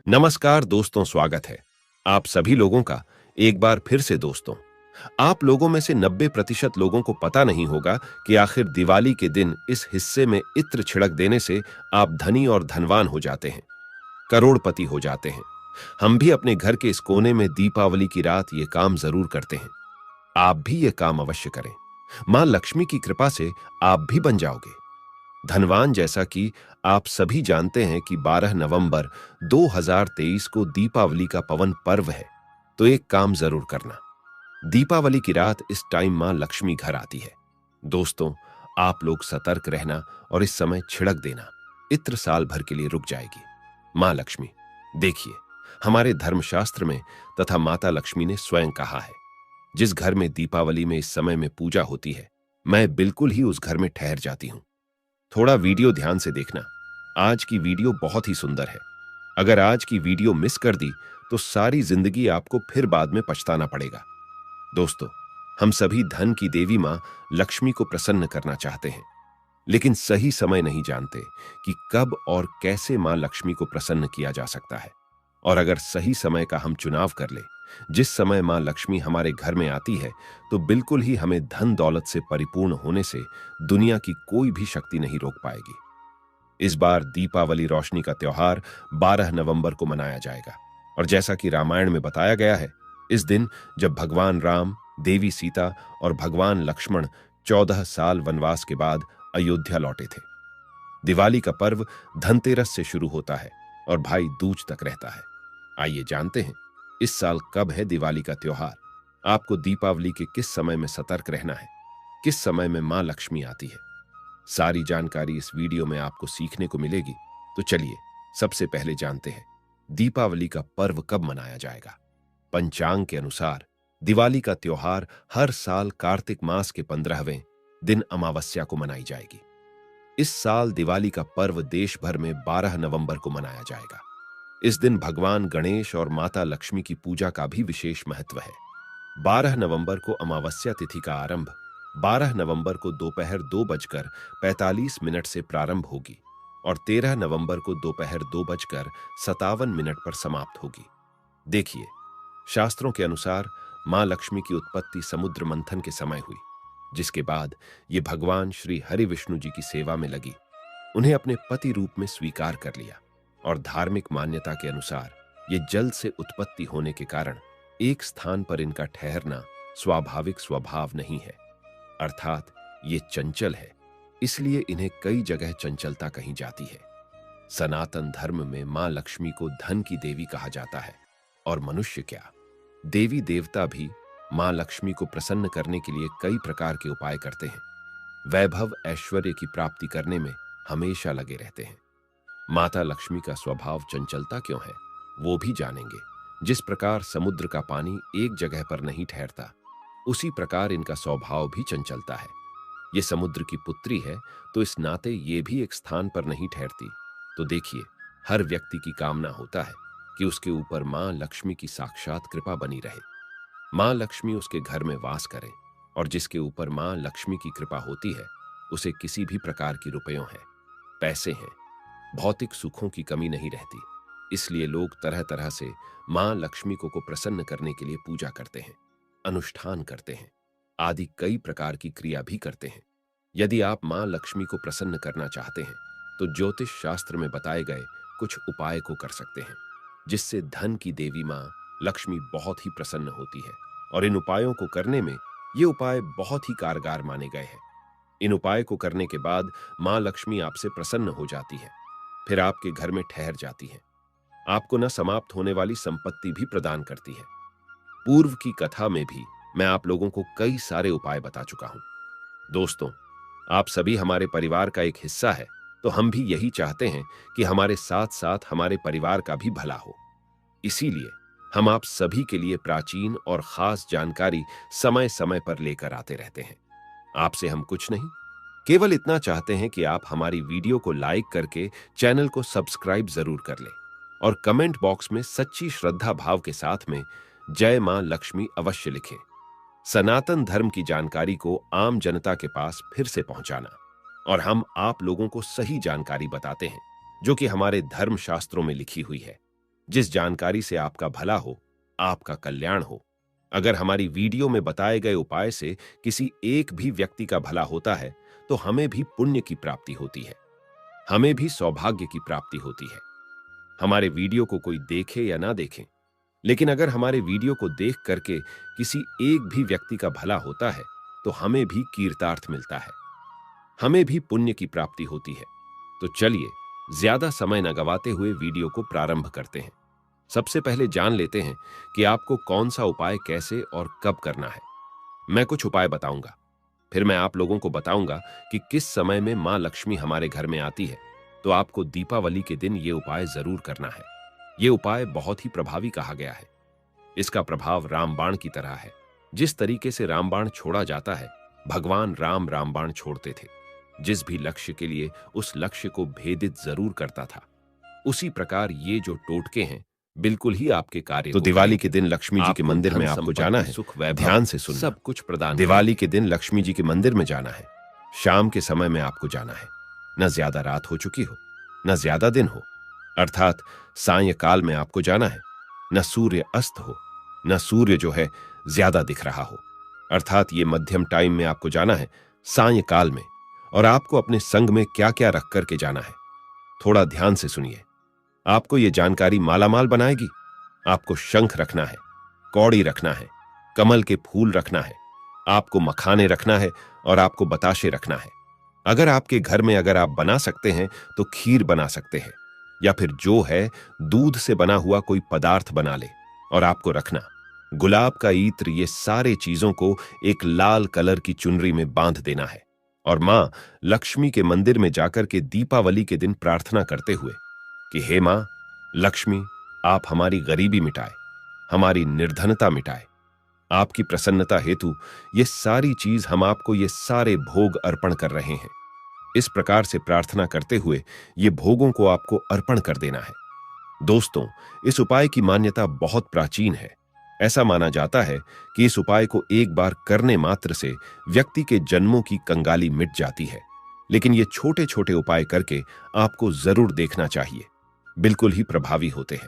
नमस्कार दोस्तों, स्वागत है आप सभी लोगों का एक बार फिर से। दोस्तों, आप लोगों में से 90% लोगों को पता नहीं होगा कि आखिर दिवाली के दिन इस हिस्से में इत्र छिड़क देने से आप धनी और धनवान हो जाते हैं, करोड़पति हो जाते हैं। हम भी अपने घर के इस कोने में दीपावली की रात ये काम जरूर करते हैं। आप भी ये काम अवश्य करें। मां लक्ष्मी की कृपा से आप भी बन जाओगे धनवान। जैसा कि आप सभी जानते हैं कि 12 नवंबर 2023 को दीपावली का पवन पर्व है, तो एक काम जरूर करना। दीपावली की रात इस टाइम मां लक्ष्मी घर आती है। दोस्तों, आप लोग सतर्क रहना और इस समय छिड़क देना। इत्र साल भर के लिए रुक जाएगी। मां लक्ष्मी, देखिए, हमारे धर्मशास्त्र में तथा माता लक्ष्मी ने स्वयं कहा है, जिस घर में दीपावली में इस समय में पूजा होती है, मैं बिल्कुल ही उस घर में ठहर जाती हूं। थोड़ा वीडियो ध्यान से देखना। आज की वीडियो बहुत ही सुंदर है। अगर आज की वीडियो मिस कर दी तो सारी जिंदगी आपको फिर बाद में पछताना पड़ेगा। दोस्तों, हम सभी धन की देवी मां लक्ष्मी को प्रसन्न करना चाहते हैं, लेकिन सही समय नहीं जानते कि कब और कैसे मां लक्ष्मी को प्रसन्न किया जा सकता है। और अगर सही समय का हम चुनाव कर ले, जिस समय मां लक्ष्मी हमारे घर में आती है, तो बिल्कुल ही हमें धन दौलत से परिपूर्ण होने से दुनिया की कोई भी शक्ति नहीं रोक पाएगी। इस बार दीपावली रोशनी का त्योहार 12 नवंबर को मनाया जाएगा। और जैसा कि रामायण में बताया गया है, इस दिन जब भगवान राम, देवी सीता और भगवान लक्ष्मण 14 साल वनवास के बाद अयोध्या लौटे थे। दिवाली का पर्व धनतेरस से शुरू होता है और भाई दूज तक रहता है। आइए जानते हैं इस साल कब है दिवाली का त्योहार। आपको दीपावली के किस समय में सतर्क रहना है, किस समय में मां लक्ष्मी आती है, सारी जानकारी इस वीडियो में आपको सीखने को मिलेगी। तो चलिए सबसे पहले जानते हैं दीपावली का पर्व कब मनाया जाएगा। पंचांग के अनुसार दिवाली का त्योहार हर साल कार्तिक मास के 15वें दिन अमावस्या को मनाई जाएगी। इस साल दिवाली का पर्व देश भर में 12 नवंबर को मनाया जाएगा। इस दिन भगवान गणेश और माता लक्ष्मी की पूजा का भी विशेष महत्व है। 12 नवंबर को अमावस्या तिथि का आरंभ 12 नवंबर को दोपहर 2:45 से प्रारंभ होगी और 13 नवंबर को दोपहर 2:57 पर समाप्त होगी। देखिए, शास्त्रों के अनुसार मां लक्ष्मी की उत्पत्ति समुद्र मंथन के समय हुई, जिसके बाद ये भगवान श्री हरि विष्णु जी की सेवा में लगी, उन्हें अपने पति रूप में स्वीकार कर लिया। और धार्मिक मान्यता के अनुसार ये जल से उत्पत्ति होने के कारण एक स्थान पर इनका ठहरना स्वाभाविक स्वभाव नहीं है, अर्थात ये चंचल है, इसलिए इन्हें कई जगह चंचलता कही जाती है। सनातन धर्म में मां लक्ष्मी को धन की देवी कहा जाता है और मनुष्य क्या, देवी देवता भी मां लक्ष्मी को प्रसन्न करने के लिए कई प्रकार के उपाय करते हैं। वैभव ऐश्वर्य की प्राप्ति करने में हमेशा लगे रहते हैं। माता लक्ष्मी का स्वभाव चंचलता क्यों है, वो भी जानेंगे। जिस प्रकार समुद्र का पानी एक जगह पर नहीं ठहरता, उसी प्रकार इनका स्वभाव भी चंचलता है। ये समुद्र की पुत्री है, तो इस नाते ये भी एक स्थान पर नहीं ठहरती। तो देखिए, हर व्यक्ति की कामना होता है कि उसके ऊपर मां लक्ष्मी की साक्षात कृपा बनी रहे, मां लक्ष्मी उसके घर में वास करे। और जिसके ऊपर मां लक्ष्मी की कृपा होती है, उसे किसी भी प्रकार की रुपयों है, पैसे हैं, भौतिक सुखों की कमी नहीं रहती। इसलिए लोग तरह तरह से मां लक्ष्मी को प्रसन्न करने के लिए पूजा करते हैं, अनुष्ठान करते हैं, आदि कई प्रकार की क्रिया भी करते हैं। यदि आप मां लक्ष्मी को प्रसन्न करना चाहते हैं, तो ज्योतिष शास्त्र में बताए गए कुछ उपाय को कर सकते हैं, जिससे धन की देवी मां लक्ष्मी बहुत ही प्रसन्न होती है। और इन उपायों को करने में ये उपाय बहुत ही कारगर माने गए हैं। इन उपाय को करने के बाद मां लक्ष्मी आपसे प्रसन्न हो जाती है, फिर आपके घर में ठहर जाती है, आपको न समाप्त होने वाली संपत्ति भी प्रदान करती है। पूर्व की कथा में भी मैं आप लोगों को कई सारे उपाय बता चुका हूं। दोस्तों, आप सभी हमारे परिवार का एक हिस्सा है, तो हम भी यही चाहते हैं कि हमारे साथ साथ हमारे परिवार का भी भला हो। इसीलिए हम आप सभी के लिए प्राचीन और खास जानकारी समय समय पर लेकर आते रहते हैं। आपसे हम कुछ नहीं, केवल इतना चाहते हैं कि आप हमारी वीडियो को लाइक करके चैनल को सब्सक्राइब जरूर कर लें और कमेंट बॉक्स में सच्ची श्रद्धा भाव के साथ में जय मां लक्ष्मी अवश्य लिखें। सनातन धर्म की जानकारी को आम जनता के पास फिर से पहुंचाना और हम आप लोगों को सही जानकारी बताते हैं जो कि हमारे धर्म शास्त्रों में लिखी हुई है। जिस जानकारी से आपका भला हो, आपका कल्याण हो। अगर हमारी वीडियो में बताए गए उपाय से किसी एक भी व्यक्ति का भला होता है तो हमें भी पुण्य की प्राप्ति होती है, हमें भी सौभाग्य की प्राप्ति होती है। हमारे वीडियो को कोई देखे या ना देखे, लेकिन अगर हमारे वीडियो को देख करके किसी एक भी व्यक्ति का भला होता है तो हमें भी कीर्तार्थ मिलता है, हमें भी पुण्य की प्राप्ति होती है। तो चलिए ज्यादा समय न गवाते हुए वीडियो को प्रारंभ करते हैं। सबसे पहले जान लेते हैं कि आपको कौन सा उपाय कैसे और कब करना है। मैं कुछ उपाय बताऊंगा, फिर मैं आप लोगों को बताऊंगा कि किस समय में मां लक्ष्मी हमारे घर में आती है। तो आपको दीपावली के दिन ये उपाय जरूर करना है। ये उपाय बहुत ही प्रभावी कहा गया है। इसका प्रभाव रामबाण की तरह है। जिस तरीके से रामबाण छोड़ा जाता है, भगवान राम रामबाण छोड़ते थे। जिस भी लक्ष्य के लिए उस लक्ष्य को भेदित जरूर करता था, उसी प्रकार ये जो टोटके हैं बिल्कुल ही आपके कार्य। तो दिवाली के दिन लक्ष्मी जी के मंदिर में आपको जाना है। सुख वैभव ध्यान से सुनना, सब कुछ प्रदान। दिवाली के दिन लक्ष्मी जी के मंदिर में जाना है। शाम के समय में आपको जाना है। न ज्यादा रात हो चुकी हो, न ज्यादा दिन हो, अर्थात सायंकाल में आपको जाना है। न सूर्य अस्त हो, न सूर्य जो है ज्यादा दिख रहा हो, अर्थात ये मध्यम टाइम में आपको जाना है, सायंकाल में। और आपको अपने संग में क्या क्या रख करके जाना है, थोड़ा ध्यान से सुनिए। आपको ये जानकारी मालामाल बनाएगी। आपको शंख रखना है, कौड़ी रखना है, कमल के फूल रखना है, आपको मखाने रखना है और आपको बताशे रखना है। अगर आपके घर में अगर आप बना सकते हैं तो खीर बना सकते हैं, या फिर जो है दूध से बना हुआ कोई पदार्थ बना ले। और आपको रखना गुलाब का इत्र। ये सारे चीजों को एक लाल कलर की चुनरी में बांध देना है और मां लक्ष्मी के मंदिर में जाकर के दीपावली के दिन प्रार्थना करते हुए कि हे मां लक्ष्मी, आप हमारी गरीबी मिटाए, हमारी निर्धनता मिटाए। आपकी प्रसन्नता हेतु ये सारी चीज हम आपको ये सारे भोग अर्पण कर रहे हैं। इस प्रकार से प्रार्थना करते हुए ये भोगों को आपको अर्पण कर देना है। दोस्तों, इस उपाय की मान्यता बहुत प्राचीन है। ऐसा माना जाता है कि इस उपाय को एक बार करने मात्र से व्यक्ति के जन्मों की कंगाली मिट जाती है। लेकिन ये छोटे छोटे उपाय करके आपको जरूर देखना चाहिए, बिल्कुल ही प्रभावी होते हैं।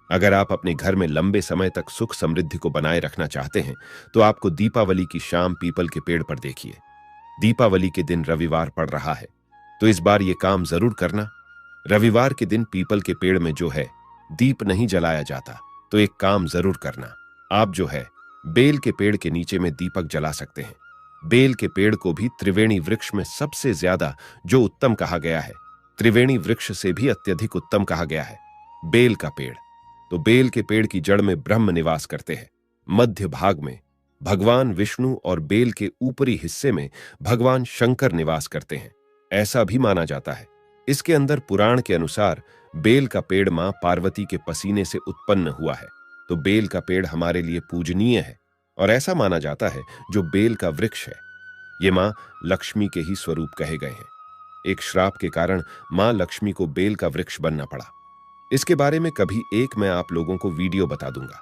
अगर आप अपने घर में लंबे समय तक सुख समृद्धि को बनाए रखना चाहते हैं तो आपको दीपावली की शाम पीपल के पेड़ पर देखिए। दीपावली के दिन रविवार पड़ रहा है, तो इस बार ये काम जरूर करना। रविवार के दिन पीपल के पेड़ में जो है दीप नहीं जलाया जाता, तो एक काम जरूर करना। आप जो है बेल के पेड़ के नीचे में दीपक जला सकते हैं। बेल के पेड़ को भी त्रिवेणी वृक्ष में सबसे ज्यादा जो उत्तम कहा गया है, त्रिवेणी वृक्ष से भी अत्यधिक उत्तम कहा गया है बेल का पेड़। तो बेल के पेड़ की जड़ में ब्रह्म निवास करते हैं, मध्य भाग में भगवान विष्णु और बेल के ऊपरी हिस्से में भगवान शंकर निवास करते हैं, ऐसा भी माना जाता है। इसके अंदर पुराण के अनुसार बेल का पेड़ मां पार्वती के पसीने से उत्पन्न हुआ है। तो बेल का पेड़ हमारे लिए पूजनीय है और ऐसा माना जाता है जो बेल का वृक्ष है, ये मां लक्ष्मी के ही स्वरूप कहे गए हैं। एक श्राप के कारण मां लक्ष्मी को बेल का वृक्ष बनना पड़ा। इसके बारे में कभी एक मैं आप लोगों को वीडियो बता दूंगा,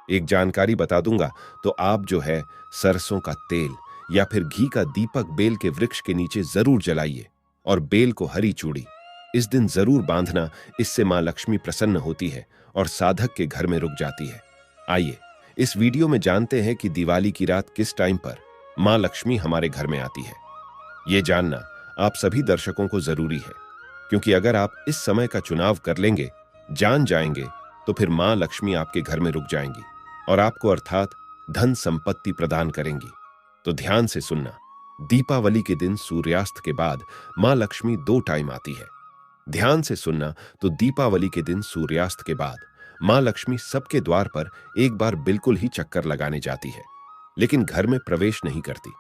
एक जानकारी बता दूंगा। तो आप जो है सरसों का तेल या फिर घी का दीपक बेल के वृक्ष के नीचे जरूर जलाइए और बेल को हरी चूड़ी इस दिन जरूर बांधना। इससे मां लक्ष्मी प्रसन्न होती है और साधक के घर में रुक जाती है। आइए इस वीडियो में जानते हैं कि दिवाली की रात किस टाइम पर मां लक्ष्मी हमारे घर में आती है। यह जानना आप सभी दर्शकों को जरूरी है, क्योंकि अगर आप इस समय का चुनाव कर लेंगे, जान जाएंगे, तो फिर मां लक्ष्मी आपके घर में रुक जाएंगी और आपको अर्थात धन संपत्ति प्रदान करेंगी। तो ध्यान से सुनना, दीपावली के दिन सूर्यास्त के बाद मां लक्ष्मी 2 टाइम आती है। ध्यान से सुनना, तो दीपावली के दिन सूर्यास्त के बाद मां लक्ष्मी सबके द्वार पर एक बार बिल्कुल ही चक्कर लगाने जाती है, लेकिन घर में प्रवेश नहीं करती।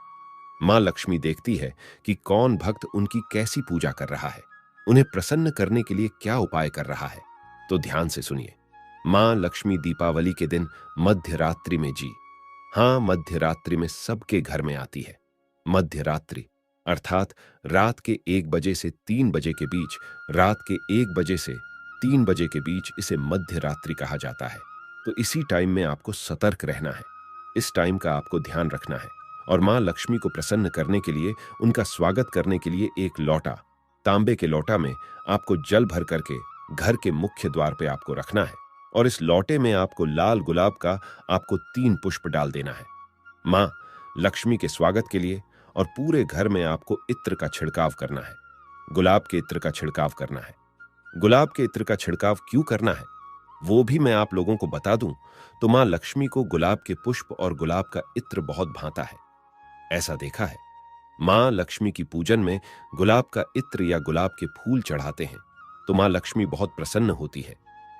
मां लक्ष्मी देखती है कि कौन भक्त उनकी कैसी पूजा कर रहा है, उन्हें प्रसन्न करने के लिए क्या उपाय कर रहा है। तो ध्यान से सुनिए, मां लक्ष्मी दीपावली के दिन मध्य रात्रि में, जी हां, मध्य रात्रि में सबके घर में आती है। मध्य रात्रि अर्थात रात के 1 बजे से 3 बजे के बीच, रात के 1 बजे से 3 बजे के बीच इसे मध्य रात्रि कहा जाता है। तो इसी टाइम में आपको सतर्क रहना है, इस टाइम का आपको ध्यान रखना है और मां लक्ष्मी को प्रसन्न करने के लिए, उनका स्वागत करने के लिए एक लोटा, तांबे के लोटा में आपको जल भर करके घर के मुख्य द्वार पे आपको रखना है और इस लोटे में आपको लाल गुलाब का आपको 3 पुष्प डाल देना है। मां लक्ष्मी के स्वागत के लिए और पूरे घर में आपको इत्र का छिड़काव करना है, गुलाब के इत्र का छिड़काव करना है। गुलाब के इत्र का छिड़काव क्यों करना है वो भी मैं आप लोगों को बता दूं तो मां लक्ष्मी को गुलाब के पुष्प और गुलाब का इत्र बहुत भाता है। ऐसा देखा है, मां लक्ष्मी की पूजन में गुलाब का इत्र या गुलाब के फूल चढ़ाते हैं तो मां लक्ष्मी बहुत प्रसन्न होती है।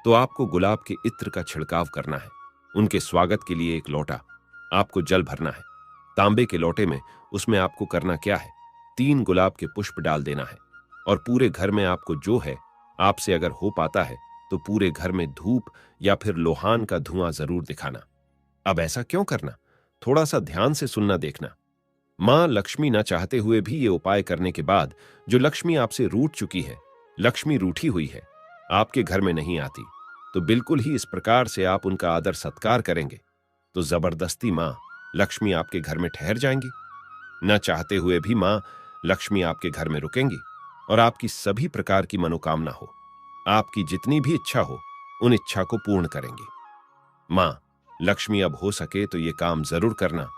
तो आपको गुलाब के इत्र का छिड़काव करना है। उनके स्वागत के लिए एक लोटा आपको जल भरना है, तांबे के लोटे में। उसमें आपको करना क्या है, 3 गुलाब के पुष्प डाल देना है और पूरे घर में आपको जो है, आपसे अगर हो पाता है तो पूरे घर में धूप या फिर लोहान का धुआं जरूर दिखाना। अब ऐसा क्यों करना, थोड़ा सा ध्यान से सुनना देखना। मां लक्ष्मी न चाहते हुए भी ये उपाय करने के बाद जो लक्ष्मी आपसे रूठ चुकी है, लक्ष्मी रूठी हुई है, आपके घर में नहीं आती, तो बिल्कुल ही इस प्रकार से आप उनका आदर सत्कार करेंगे तो जबरदस्ती मां लक्ष्मी आपके घर में ठहर जाएंगी। न चाहते हुए भी मां लक्ष्मी आपके घर में रुकेंगी और आपकी सभी प्रकार की मनोकामना हो, आपकी जितनी भी इच्छा हो, उन इच्छा को पूर्ण करेंगी। मां लक्ष्मी अब हो सके तो ये काम जरूर करना,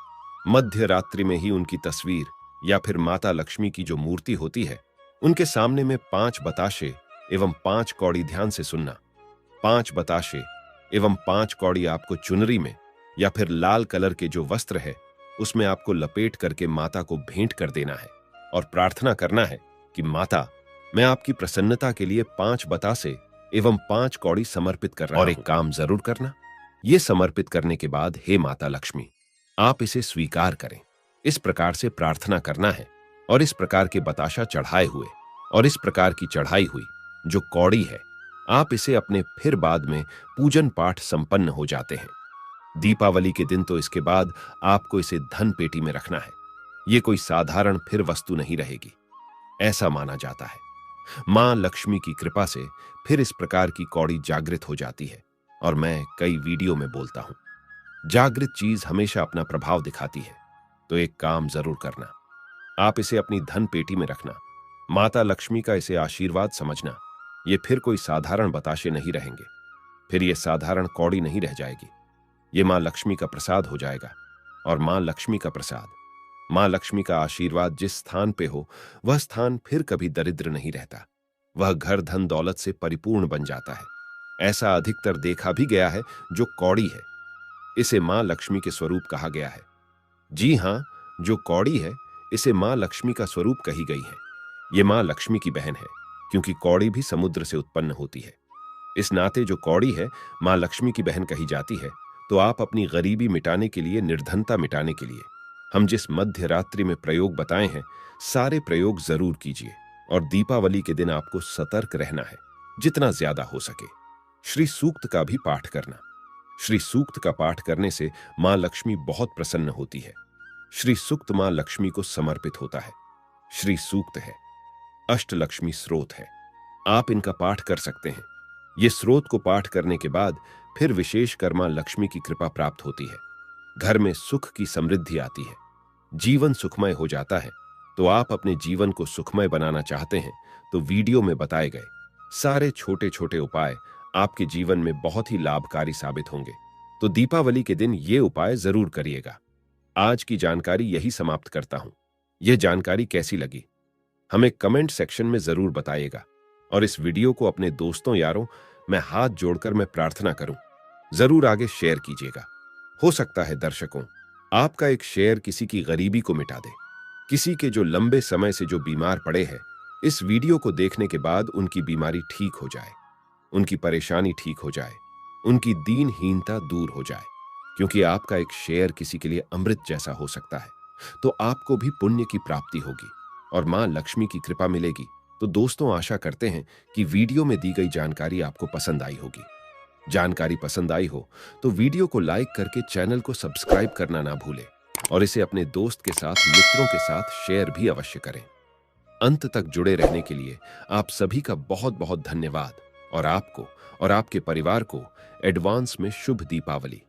मध्य रात्रि में ही उनकी तस्वीर या फिर माता लक्ष्मी की जो मूर्ति होती है, उनके सामने में 5 बताशे एवं 5 कौड़ी, ध्यान से सुनना, 5 बताशे एवं 5 कौड़ी आपको चुनरी में या फिर लाल कलर के जो वस्त्र है उसमें आपको लपेट करके माता को भेंट कर देना है और प्रार्थना करना है कि माता, मैं आपकी प्रसन्नता के लिए 5 बतासे एवं 5 कौड़ी समर्पित कर रहा हूं। और एक काम जरूर करना, ये समर्पित करने के बाद हे माता लक्ष्मी, आप इसे स्वीकार करें। इस प्रकार से प्रार्थना करना है और इस प्रकार के बताशा चढ़ाए हुए और इस प्रकार की चढ़ाई हुई जो कौड़ी है, आप इसे अपने फिर बाद में पूजन पाठ संपन्न हो जाते हैं। दीपावली के दिन तो इसके बाद आपको इसे धन पेटी में रखना है। ये कोई साधारण फिर वस्तु नहीं रहेगी, ऐसा माना जाता है। मां लक्ष्मी की कृपा से फिर इस प्रकार की कौड़ी जागृत हो जाती है और मैं कई वीडियो में बोलता हूं, जागृत चीज हमेशा अपना प्रभाव दिखाती है। तो एक काम जरूर करना, आप इसे अपनी धन पेटी में रखना, माता लक्ष्मी का इसे आशीर्वाद समझना। ये फिर कोई साधारण बताशे नहीं रहेंगे, फिर ये साधारण कौड़ी नहीं रह जाएगी, ये मां लक्ष्मी का प्रसाद हो जाएगा। और मां लक्ष्मी का प्रसाद, मां लक्ष्मी का आशीर्वाद जिस स्थान पे हो, वह स्थान फिर कभी दरिद्र नहीं रहता, वह घर धन दौलत से परिपूर्ण बन जाता है। ऐसा अधिकतर देखा भी गया है। जो कौड़ी है, इसे मां लक्ष्मी के स्वरूप कहा गया है। जी हां, जो कौड़ी है, इसे मां लक्ष्मी का स्वरूप कही गई है। ये मां लक्ष्मी की बहन है, क्योंकि कौड़ी भी समुद्र से उत्पन्न होती है। इस नाते जो कौड़ी है मां लक्ष्मी की बहन कही जाती है। तो आप अपनी गरीबी मिटाने के लिए, निर्धनता मिटाने के लिए हम जिस मध्य रात्रि में प्रयोग बताए हैं, सारे प्रयोग जरूर कीजिए। और दीपावली के दिन आपको सतर्क रहना है, जितना ज्यादा हो सके। श्री सूक्त का भी पाठ करना। श्री सूक्त का पाठ करने से मां लक्ष्मी बहुत प्रसन्न होती है। श्री सूक्त मां लक्ष्मी को समर्पित होता है। श्री सूक्त है, अष्टलक्ष्मी स्रोत है, आप इनका पाठ कर सकते हैं। ये स्रोत को पाठ करने के बाद फिर विशेषकर मां लक्ष्मी की कृपा प्राप्त होती है। घर में सुख की समृद्धि आती है, जीवन सुखमय हो जाता है। तो आप अपने जीवन को सुखमय बनाना चाहते हैं तो वीडियो में बताए गए सारे छोटे छोटे उपाय आपके जीवन में बहुत ही लाभकारी साबित होंगे। तो दीपावली के दिन ये उपाय जरूर करिएगा। आज की जानकारी यही समाप्त करता हूं। यह जानकारी कैसी लगी हमें कमेंट सेक्शन में जरूर बताइएगा और इस वीडियो को अपने दोस्तों यारों, मैं हाथ जोड़कर मैं प्रार्थना करूं, जरूर आगे शेयर कीजिएगा। हो सकता है दर्शकों, आपका एक शेयर किसी की गरीबी को मिटा दे, किसी के जो लंबे समय से जो बीमार पड़े हैं, इस वीडियो को देखने के बाद उनकी बीमारी ठीक हो जाए, उनकी परेशानी ठीक हो जाए, उनकी दीनहीनता दूर हो जाए। क्योंकि आपका एक शेयर किसी के लिए अमृत जैसा हो सकता है। तो आपको भी पुण्य की प्राप्ति होगी और मां लक्ष्मी की कृपा मिलेगी। तो दोस्तों, आशा करते हैं कि वीडियो में दी गई जानकारी आपको पसंद आई होगी। जानकारी पसंद आई हो तो वीडियो को लाइक करके चैनल को सब्सक्राइब करना ना भूलें और इसे अपने दोस्त के साथ, मित्रों के साथ शेयर भी अवश्य करें। अंत तक जुड़े रहने के लिए आप सभी का बहुत बहुत धन्यवाद और आपको और आपके परिवार को एडवांस में शुभ दीपावली।